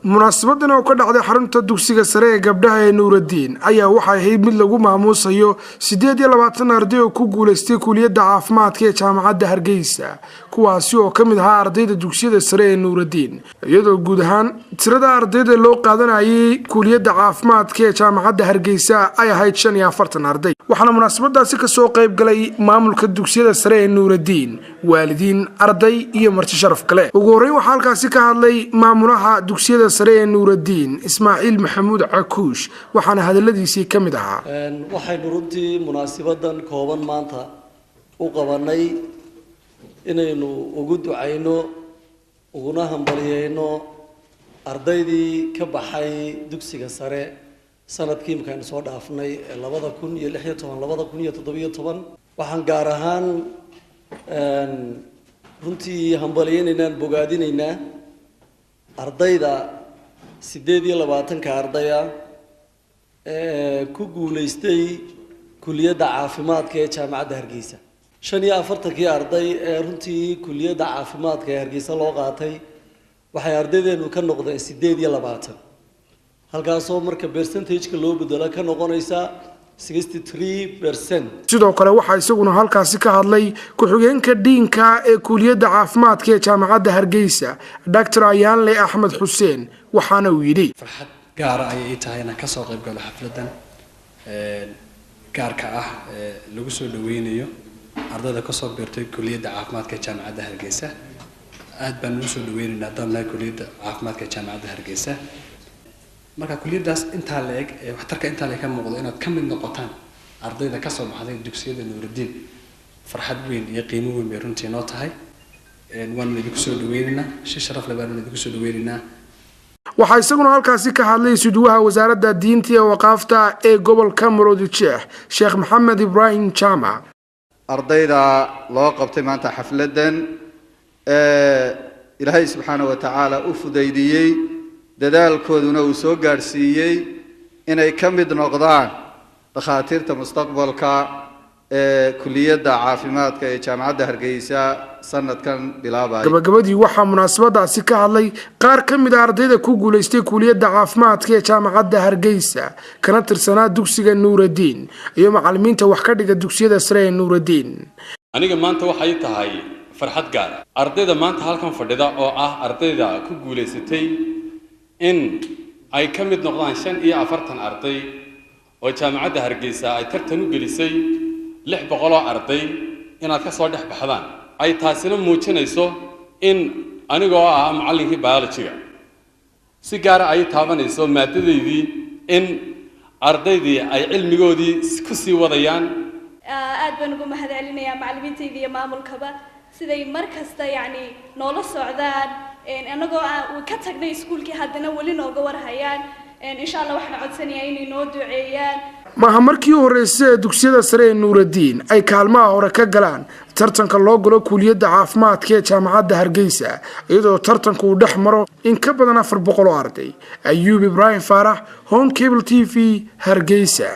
munaasabadan oo ka dhacday xarunta dugsiga sare ee gabdhaha ee Nuuraddiin ayaa waxay ahayd mid lagu maamuusayo 28 arday oo ku guuleystay kulliyadda caafimaadka ee jaamacadda Hargeysa kuwaasi oo kamid ahaa ardayda dugsiyada sare ee Nuuraddiin iyadoo guud ahaan tirada ardayda loo qaadanayay kulliyadda caafimaadka ee jaamacadda Hargeysa ay ahayd 45 arday waxaana munaasabadaasi ka soo qayb galay maamulka dugsiyada sare ee Nuuraddiin waalidiin arday iyo marti sharaf kale ugu horeyn waxa halkaasi ka hadlay maamulaha dugsiyada sare ee Nuuraddiin Ismaaciil Maxamuud Cakuush waxaana hadaladiisii kamid ahaa waxaynu runtii munaasabadan kooban maanta u qabanay inaynu ugu ducayno uguna hambalyeeyno ardaydii ka baxay dugsiga sare sanadkii markaan soo dhaafnay 2016-2017 waxaan gaar ahaan runtii hambalyeynaynan bogaadinaynaa ardayda 28 ardaya ku guuleystay kulliyadda caafimaadka ee jaamacadda Hargeysa 45 arday runtii kulliyadda caafimaadka ee Hargeysa loo qaatay waxay ardaydeenu ka noqdeen 28 halkaas oo marka percentage-ka loo bedelo ka noqonaysa 63%. sidoo kale waxa isaguna halkaasi ka hadlay ku-xigeenka diinka ee kulliyadda caafimaadka ee jaamacadda Hargeysa Dr. Ayaanle Axmed Xuseen waxaana uu yiri farxad gaar ah ay tahay inaan ka soo qayb galo xafladan gaarka ah lagu soo dhaweynayo ardayda ka soo beertay kulliyadda caafimaadka ee jaamacadda Hargeysa aad baan u soo dhaweynaynaa dhammaan kulliyadda caafimaadka ee jaamacadda Hargeysa marka kulliyadaas inta leeg waxtarka inta leeg ka muuqdo inaad ka mid noqotaan ardayda ka soo baxday dugsiyada Nuuraddiin farxad weyn iyo qiimo weyn bay runtii noo tahay waan idinku soo dhaweynaynaa si sharaf leh baan idinku soo dhaweynaynaa waxa isaguna halkaasi ka hadlay suduwaha wasaaradda diinta iyo waqaafta ee gobolka Maroodijeex Sheekh Maxamed Ibrahim Jaamac ardayda loo qabtay maanta xafladan Ilaahay subhanahu wa ta'ala u fudaydiyay dadaalkooduna uu soo gaarsiiyay inay ka mid noqdaan dhakhaatiirta mustaqbalka ee kulliyadda caafimaadka ee jaamacadda Hargeysa sanadkan bilaabay gabagabadii waxa munaasabadaasi ka hadlay qaar ka mid ah ardayda ku guuleystay kulliyadda caafimaadka ee jaamacadda Hargeysa kana tirsanaa dugsiga Nuuraddiin iyo macallimiinta wax ka dhiga dugsiyada sare ee Nuuraddiin aniga maanta waxay tahay farxad gaar ardayda maanta halkan fadhida oo ah ardayda ku guuleysatay in ay ka mid noqdaan 45 arday oo jaamacadda Hargeysa ay tartan u gelisay 600 arday inaad ka soo dhex baxdaan ay taasina muujinayso in anigoo ah macallinkii biology-ga si gaar ah ay taabanayso maadadeedii in ardaydii ay cilmigoodii ku sii wadayaan aad baan ugu mahadcelinayaa macallimiinteedii iyo maamulkaba siday markasta yani noola socdaan anagoo ka tagnay iskuulkii haddana wali nooga warhayaan insha Allah waxaan codsanayaa inay noo duceeyaan maaha markii horeysay dugsiyada sare ee Nuuraddiin ay kaalmaha hore ka galaan tartanka loo galo kulliyadda caafimaadka ee jaamacadda Hargeysa iyadoo tartanku uu dhex maro in ka badan 400 arday Ayuub Ibrahim Faarax Home Cable TV Hargeysa.